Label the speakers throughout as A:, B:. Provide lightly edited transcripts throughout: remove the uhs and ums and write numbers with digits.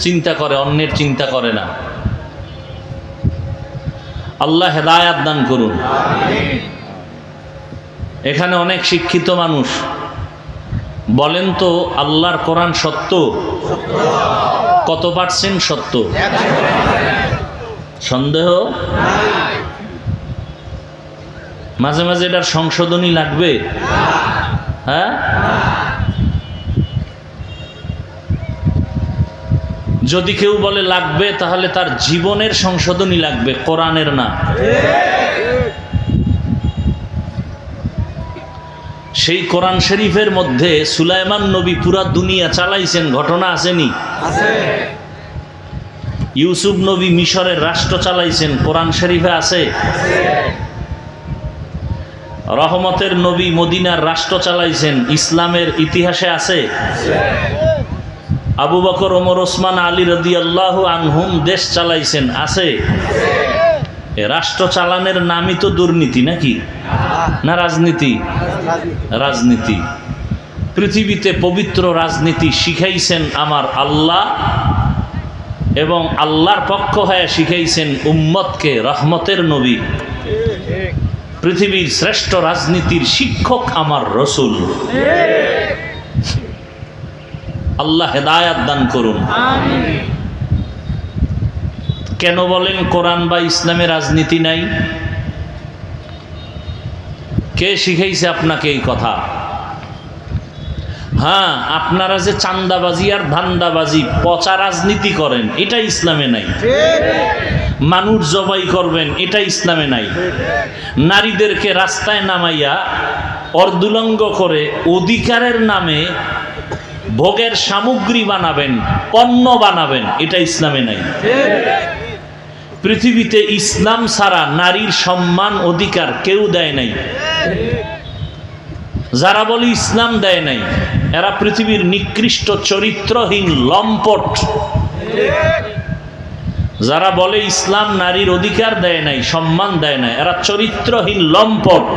A: চিন্তা করে, অন্যের চিন্তা করে না। আল্লাহ হেদায়াত দান করুন। এখানে অনেক শিক্ষিত মানুষ, বলেন তো আল্লাহর কোরআন সত্য? কত পার্সেন্ট সত্য? সন্দেহ? মাঝে মাঝে এটার সংশোধনী লাগবে। হ্যাঁ, যদি কেউ বলে লাগবে, তাহলে তার জীবনের সংশোধনী লাগবে, কোরআনের না। সেই কোরআন শরীফের মধ্যে সুলাইমান নবী পুরা দুনিয়া চালাইছেন, ঘটনা আসেনি? ইউসুফ নবী মিশরের রাষ্ট্র চালাইছেন, কোরআন শরীফে আছে। রহমতের নবী মদিনার রাষ্ট্র চালাইছেন, ইসলামের ইতিহাসে আছে। আবু বকর, ওমর, ওসমান, আলী রাদিয়াল্লাহু আনহুম দেশ চালাইছেন, আছে। রাষ্ট্র চালানোর নামই তো দুর্নীতি, নাকি না রাজনীতি? রাজনীতি। পৃথিবীতে পবিত্র রাজনীতি শিখাইছেন আমার আল্লাহ, এবং আল্লাহর পক্ষ হয়ে শিখাইছেন উম্মতকে রহমতের নবী। পৃথিবীর শ্রেষ্ঠ রাজনীতির শিক্ষক আমার রসুল। আল্লাহ হেদায়াত দান করুন। কেন বলেন কোরআন বা ইসলামে রাজনীতি নাই? কে শিখাইছে আপনাকে এই কথা? হ্যাঁ, আপনারা যে চান্দাবাজি আর ধান্দাবাজি, পচা রাজনীতি করেন, এটা ইসলামে নাই। মানুষ জবাই করবেন, এটা ইসলামে নাই। নারীদেরকে রাস্তায় নামাইয়া অর্ধুলঙ্গ করে অধিকারের নামে ভোগের সামগ্রী বানাবেন, পণ্য বানাবেন, এটা ইসলামে নাই। পৃথিবীতে ইসলাম ছাড়া নারীর সম্মান অধিকার কেউ দেয় নাই। যারা বলে ইসলাম দেয় নাই, এরা পৃথিবীর নিকৃষ্ট চরিত্রহীন লম্পট। যারা বলে ইসলাম নারীর অধিকার দেয় নাই, সম্মান দেয় নাই, এরা চরিত্রহীন লম্পট।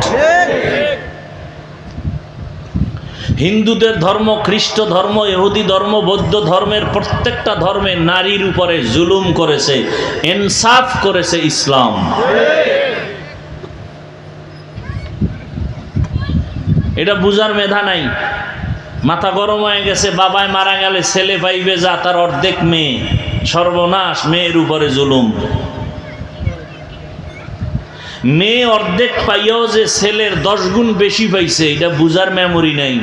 A: হিন্দুদের ধর্ম, খ্রিস্ট ধর্ম, ইহুদি ধর্ম, বৌদ্ধ ধর্মের প্রত্যেকটা ধর্মে নারীর উপরে জুলুম করেছে, ইনসাফ করেছে ইসলাম। এটা বুঝার মেধা নাই, মাথা গরম হয়ে গেছে। বাবায় মারা গেলে ছেলে পাইবে যা, তার অর্ধেক মেয়ে, সর্বনাশ, মেয়ের উপরে জুলুম। মেয়ে অর্ধেক পাইয়াও যে ছেলের 10 গুণ বেশি পাইছে, এটা বুঝার মেমোরি নাই।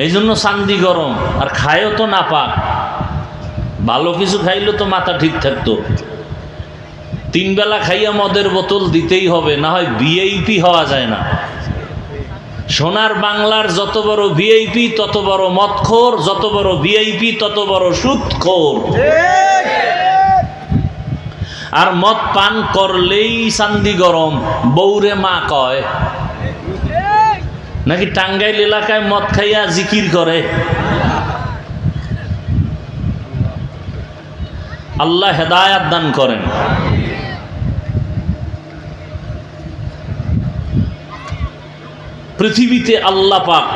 A: এই জন্য চান্দি গরম, আর খায়ও তো না পাক। ভালো কিছু খাইলে তো মাথা ঠিক থাকতো। 3 বেলা খাইয়া মদের বোতল দিতেই হবে, না হয় ভিআইপি হওয়া যায় না। সোনার বাংলার যত বড় ভিআইপি তত বড় মদখোর, যত বড় ভিআইপি তত বড় সুদখোর। আর মদ পান করলেই চান্দি গরম, বৌরে মা কয়। নাকি টাঙ্গাইল এলাকায় মদ খাইয়া জিকির করে। আল্লাহ হেদায়াত দান করেন। পৃথিবীতে আল্লাহ পাক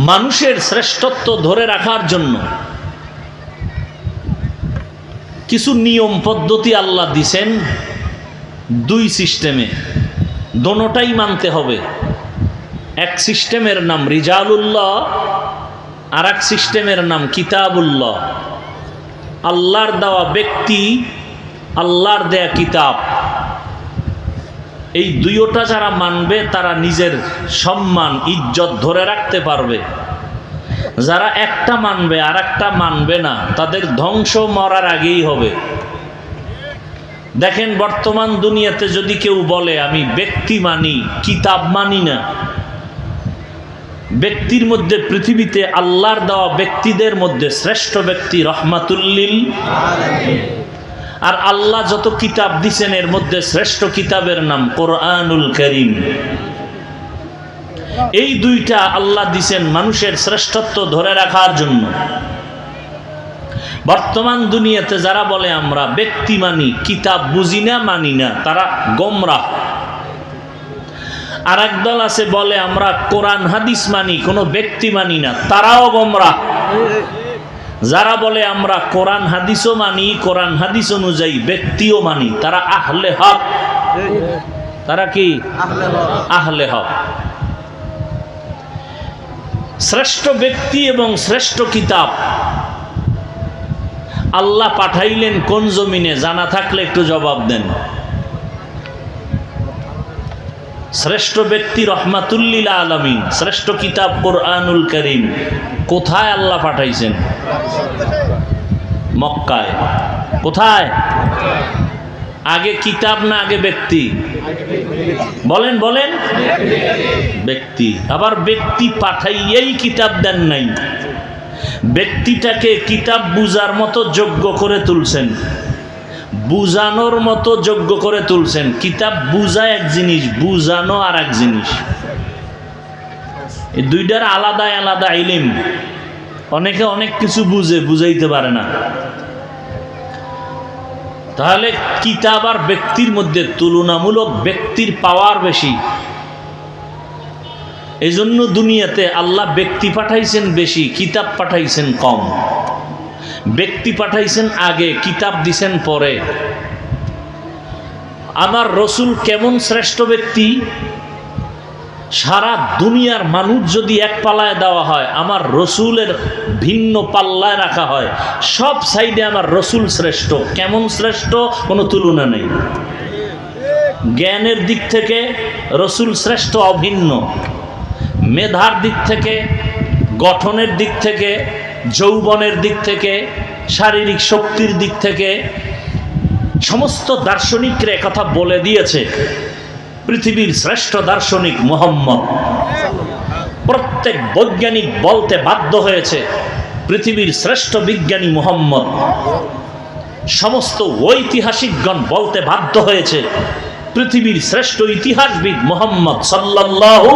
A: মানুষের শ্রেষ্ঠত্ব ধরে রাখার জন্য কিছু নিয়ম পদ্ধতি আল্লাহ দিছেন 2 সিস্টেমে, দোনোটাই মানতে হবে। এক সিস্টেমের নাম রিজালুল্লাহ, আর এক সিস্টেমের নাম কিতাবুল্লাহ। আল্লাহর দেওয়া ব্যক্তি, আল্লাহর দেয়া কিতাব, এই দুইটা যারা মানবে তারা নিজের সম্মান, ইজ্জত ধরে রাখতে পারবে। যারা একটা মানবে আর একটা মানবে না, তাদের ধ্বংস মরার আগেই হবে। দেখেন, বর্তমান দুনিয়াতে যদি কেউ বলে আমি ব্যক্তি মানি, কিতাব মানি না, ব্যক্তির মধ্যে পৃথিবীতে আল্লাহর দেওয়া ব্যক্তিদের মধ্যে শ্রেষ্ঠ ব্যক্তি রহমাতুল লিল আলামিন। আর আল্লাহ যত কিতাব দিছেন এর মধ্যে শ্রেষ্ঠ কিতাবের নাম কোরআনুল কারীম। এই দুইটা আল্লাহ দিছেন মানুষের শ্রেষ্ঠত্ব ধরে রাখার জন্য। বর্তমান দুনিয়াতে যারা বলে আমরা ব্যক্তি মানি, কিতাব বুঝি না, মানি না, তারা গোমরাহ। আর একদল আছে বলে আমরা কোরআন হাদিস মানি, কোনো ব্যক্তি মানি না, তারাও গোমরাহ। যারা বলে আমরা কোরআন হাদিসও মানি, কোরআন হাদিস অনুযায়ী ব্যক্তিও মানি, তারা আহলে হক। তারা কি? আহলে হক। শ্রেষ্ঠ ব্যক্তি এবং শ্রেষ্ঠ কিতাব আল্লাহ পাঠাইলেন কোন জমিনে? জানা থাকলে একটু জবাব দেন। শ্রেষ্ঠ ব্যক্তি রহমাতুল্লিল আলামিন, শ্রেষ্ঠ কিতাব কোরআনুল কারীম কোথায় আল্লাহ পাঠাইছেন? মক্কায়। কোথায়? আগে কিতাব না আগে ব্যক্তি? বলেন বলেন। ব্যক্তি। আবার ব্যক্তি পাঠাইয়াই কিতাব দেন নাই, ব্যক্তিটাকে কিতাব বুঝার মতো যোগ্য করে তুলছেন, বুঝানোর মতো যোগ্য করে তুলছেন। কিতাব বুঝা এক জিনিস, বুঝানো আর এক জিনিস। এই দুইটার আলাদা আলাদা ইলম। অনেকে অনেক কিছু বুঝে, বুঝাইতে পারে না। তাহলে কিতাব আর ব্যক্তির মধ্যে তুলনামূলক ব্যক্তির পাওয়ার বেশি। এই জন্য দুনিয়াতে আল্লাহ ব্যক্তি পাঠাইছেন বেশি, কিতাব পাঠাইছেন কম। ব্যক্তি পাঠাইছেন আগে, কিতাব দিছেন পরে। আমার রসুল কেমন শ্রেষ্ঠ ব্যক্তি? সারা দুনিয়ার মানুষ যদি এক পাল্লায় দেওয়া হয়, আমার রসুলের ভিন্ন পাল্লায় রাখা হয়, সব সাইডে আমার রসুল শ্রেষ্ঠ। কেমন শ্রেষ্ঠ? কোনো তুলনা নেই। জ্ঞানের দিক থেকে রসুল শ্রেষ্ঠ, অভিন্ন। মেধার দিক থেকে, গঠনের দিক থেকে, যৌবনের দিক থেকে, শারীরিক শক্তির দিক থেকে সমস্ত দার্শনিকরা কথা বলে দিয়েছে। পৃথিবীর শ্রেষ্ঠ দার্শনিক মুহাম্মদ। প্রত্যেক বৈজ্ঞানিক বলতে বাধ্য হয়েছে পৃথিবীর শ্রেষ্ঠ বিজ্ঞানী মুহাম্মদ। সমস্ত ঐতিহাসিকগণ বলতে বাধ্য হয়েছে পৃথিবীর শ্রেষ্ঠ ইতিহাসবিদ মুহাম্মদ সাল্লাল্লাহু।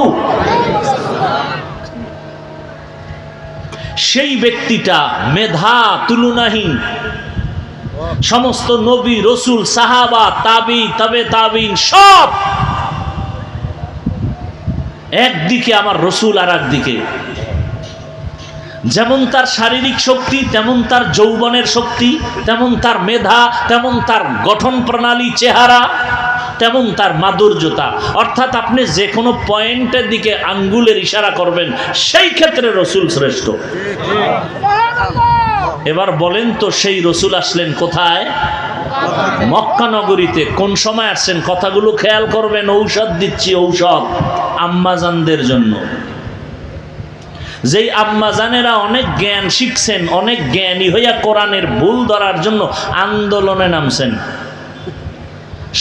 A: সেই ব্যক্তিটা মেধা তুলনাহীন। সমস্ত নবী, রসুল, সাহাবা, তাবি, তবে তাবিন সব একদিকে, আমার রসুল আর একদিকে। যেমন তার শারীরিক শক্তি, তেমন তার যৌবনের শক্তি, তেমন তার মেধা, তেমন তার গঠন প্রণালী, চেহারা, তেমন তার মাধুর্যতা। অর্থাৎ আপনি যে কোনো পয়েন্টের দিকে আঙ্গুলের ইশারা করবেন, সেই ক্ষেত্রে রসুল শ্রেষ্ঠ। এবার বলেন তো, সেই রসুল আসলেন কোথায়? মক্কা নগরীতে। কোন সময় আসছেন? কথাগুলো খেয়াল করবেন। ঔষধ দিচ্ছি, ঔষধ আম্মাজানদের জন্য। যেই আম্মাজানেরা অনেক জ্ঞান শিখছেন, অনেক জ্ঞানী হইয়া কোরআনের ভুল ধরার জন্য আন্দোলনে নামছেন,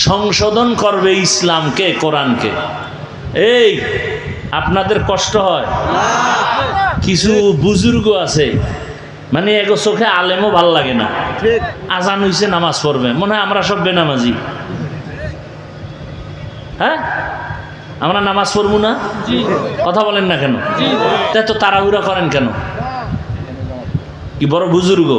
A: সংশোধন করবে ইসলামকে, কোরআনকে। এই আপনাদের কষ্ট হয়? কিছু বুজুর্গ আছে, মানে এগো চোখে আলেমও ভাল লাগে না। আজান হইছে, নামাজ পড়বে, মনে হয় আমরা সব বেনামাজি। হ্যাঁ, আমরা নামাজ পড়বো না? কথা বলেন না কেন? তাই তো তাড়াহুড়া করেন কেন? কি বড় বুজুর্গ?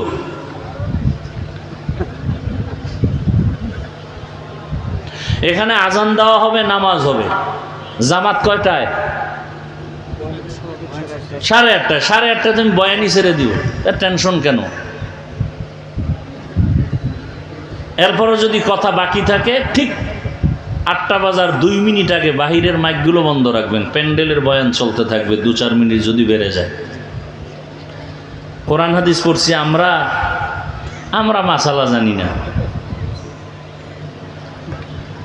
A: এখানে আজান দেওয়া হবে, নামাজ হবে। জামাত কয়টায়? 8:30। 8:30 তুমি বয়ানি ছেড়ে দিও, তার টেনশন কেন? এরপরও যদি কথা বাকি থাকে, ঠিক 8টা বাজার 2 মিনিট আগে বাহিরের মাইকগুলো বন্ধ রাখবেন। প্যান্ডেলের বয়ান চলতে থাকবে, 2-4 মিনিট যদি বেড়ে যায়। কোরআন হাদিস পড়ছি আমরা মাসালা জানি না।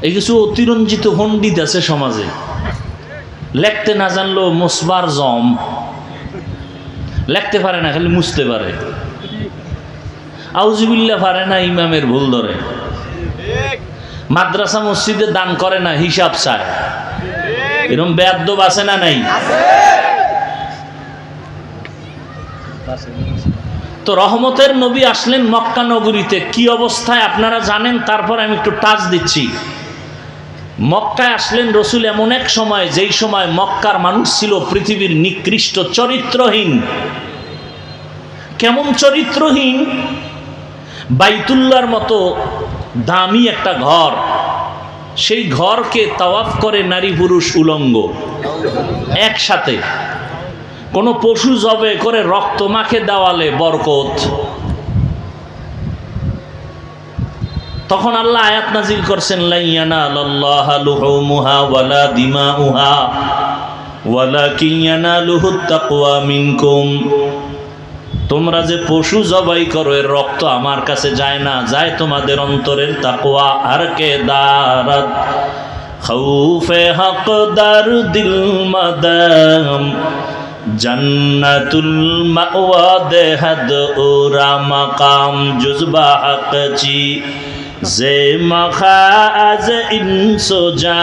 A: এই কিছু অতিরঞ্জিত পণ্ডিত আছে সমাজে, লেখতে না জানলেও মুসবার জম, লেখতে পারে না, খালি মুছতে পারে। আউযুবিল্লাহ পারে না, ইমামের ভুল ধরে। মাদ্রাসা মসজিদে দান করে না, হিসাব চায়। এরকম বেয়াদ্দব আছে না নাই? তো রহমতের নবী আসলেন মক্কা নগরীতে। কি অবস্থায় আপনারা জানেন, তারপর আমি একটু টাচ দিচ্ছি। মক্কায় আসলেন রসুল এমন এক সময়, যেই সময় মক্কার মানুষ ছিল পৃথিবীর নিকৃষ্ট, চরিত্রহীন। কেমন চরিত্রহীন? বাইতুল্লাহর মতো দামি একটা ঘর, সেই ঘরকে তাওয়াফ করে নারী পুরুষ উলঙ্গ একসাথে। কোনো পশু জবে করে রক্ত মাখে দেওয়ালে বরকত। তখন আল্লাহ আয়াত নাজিল করছেন, লা ইয়ানালাল্লাহা লুহুমুহা ওয়ালা দিমাউহা ওয়ালাকিন ইয়ানালুহুত তাকওয়া মিনকুম। তোমরা যে পশু জবাই করো এর রক্ত আমার কাছে যায় না, যায় তোমাদের অন্তরের তাকওয়া। আর কে দারাত খাউফে হক দার দিল মাদাম জান্নাতুল মাওয়া দেহাদ ওরা মাকাম জুজবা হকচি যে মখাজ ইনসো যা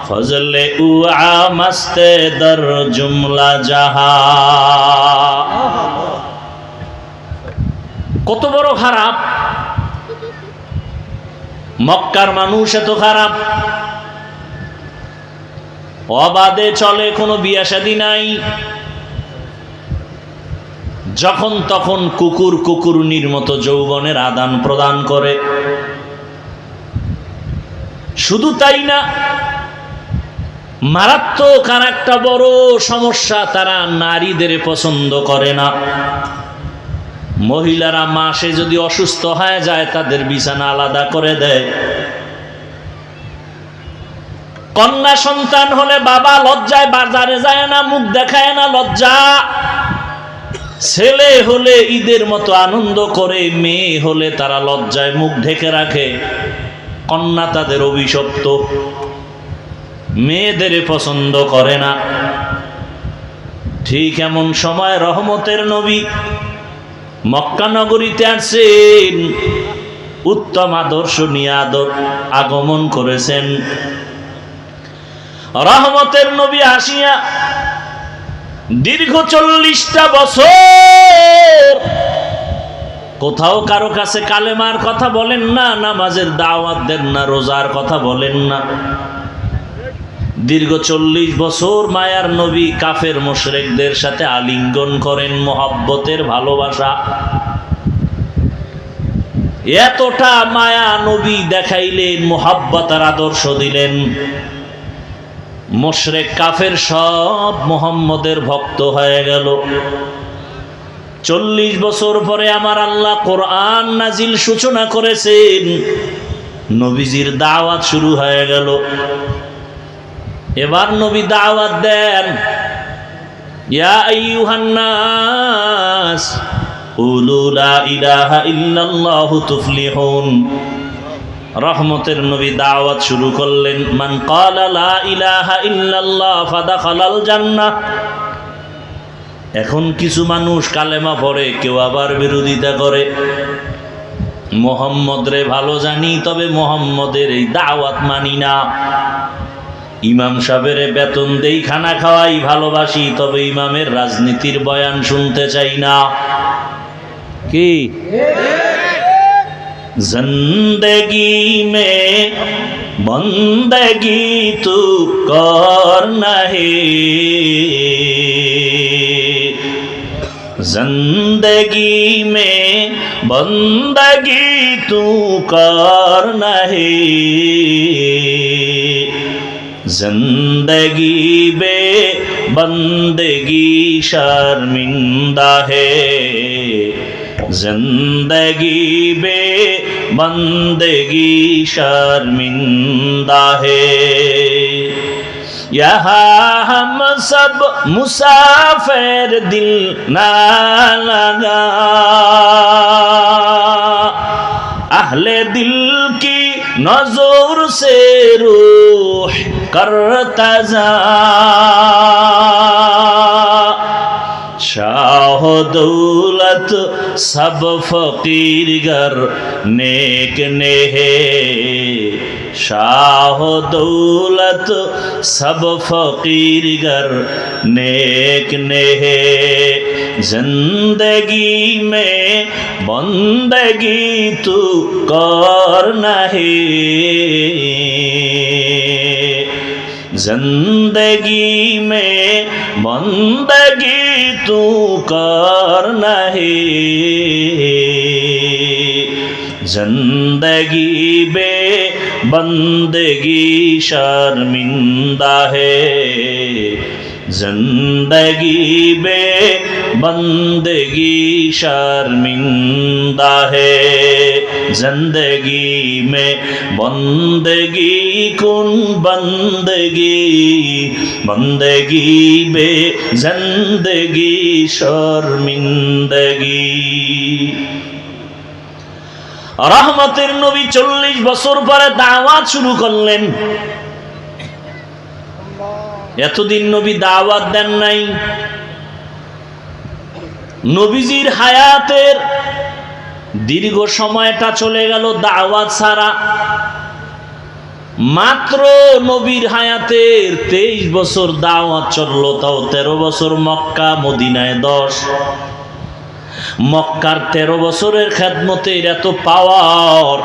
A: ফজলে উআ মস্তে দর জুমলা জাহা। কত বড় খারাপ! মক্কার মানুষ এত খারাপ, অবাধে চলে, কোনো বিয়া শাদী নাই। যখন তখন কুকুর কুকুরনির মতো যৌবনের আদান প্রদান করে। শুধু তাই না, মারাত্মক আর একটা বড় সমস্যা, তারা নারীদের পছন্দ করে না। মহিলারা মাসে যদি অসুস্থ হয়ে যায় তাদের বিছানা আলাদা করে দেয়। কন্যা সন্তান হলে বাবা লজ্জায় বাজারে যায় না, মুখ দেখায় না, লজ্জা। ছেলে হলে ঈদের মতো আনন্দ করে, মেয়ে হলে তারা লজ্জায় মুখ ঢেকে রাখে। কন্যা তাদের অভিশপ্ত, মেয়েদের পছন্দ করে না। ঠিক এমন সময় রহমতের নবী মক্কা নগরীতে আসছেন, উত্তম আদর্শ নিয়ে আগমন করেছেন। রহমতের নবী আসিয়া দীর্ঘ 40টা বছর কোথাও কারো কাছে কালেমার কথা বলেন না, নামাজের দাওয়াত দেন না, রোজার কথা বলেন না। দীর্ঘ 40 বছর মায়ার নবী কাফের মুশরিকদের সাথে আলিঙ্গন করেন, মহব্বতের ভালোবাসা। এতটা মায়া নবী দেখাইলেন, মহব্বতের আদর্শ দিলেন। মুশরিক কাফের সব মুহাম্মদের ভক্ত হয়ে গেল। 40 বছর পরে আমার আল্লাহ কোরআন নাজিল সূচনা করেছেন, নবীজির দাওয়াত শুরু হয়ে গেল। এবার নবী দাওয়াত দেন, ইয়া আইয়ুহান নাস কুলু লা ইলাহা ইল্লাল্লাহু তুফলিহুন। রহমতের নবী দাওয়াত শুরু করলেন, মান ক্বালা লা ইলাহা ইল্লাল্লাহ ফাদাখালাল জান্নাহ। এখন কিছু মানুষ কালেমা পড়ে, কেউ আবার বিরোধিতা করে। মুহাম্মদ রে ভালো জানি, তবে মুহাম্মদের এই দাওয়াত মানি না। ইমাম সাহেবের বেতন দেই, খানা খাওয়াই, ভালোবাসি, তবে ইমামের রাজনীতির বয়ান শুনতে চাই না। কি জিন্দেগি মে বন্দেগি তু করনা হে, जिंदगी में बंदगी तू करना है, जिंदगी बे बंदगी शर्मिंदा है, जिंदगी बे बंदगी शर्मिंदा है। यहाँ हम सब मुसाफिर दिल ना लगा, अहले दिल की नजर से रूह करता जा, शाह दौलत सब फकीर गर नेक ने है, शाह दौलत सब फकीर गर नेक ने है, जिंदगी में बंदगी तू करना है, जिंदगी में बंदगी तू करना है, जिंदगी बे बंदगी शर्मिंदा है जिंदगी बे बंदगी शर्मिंदा है जिंदगी में बंदगी कुन बंदगी बंदगी बे जिंदगी शर्मिंदगी। रहमतेर नबी 40 বছর পরে দাওয়াত শুরু করলেন। এতদিন নবী দাওয়াত দেন নাই। নবীজির হায়াতের দীর্ঘ সময়টা চলে গেল দাওয়াত ছাড়া। মাত্র নবীর হায়াতের 23 বছর দাওয়াত চললো, তাও 13 বছর মক্কা, মদিনায় 10। মক্কার 13 বছরের খেদমতের এত পাওয়ার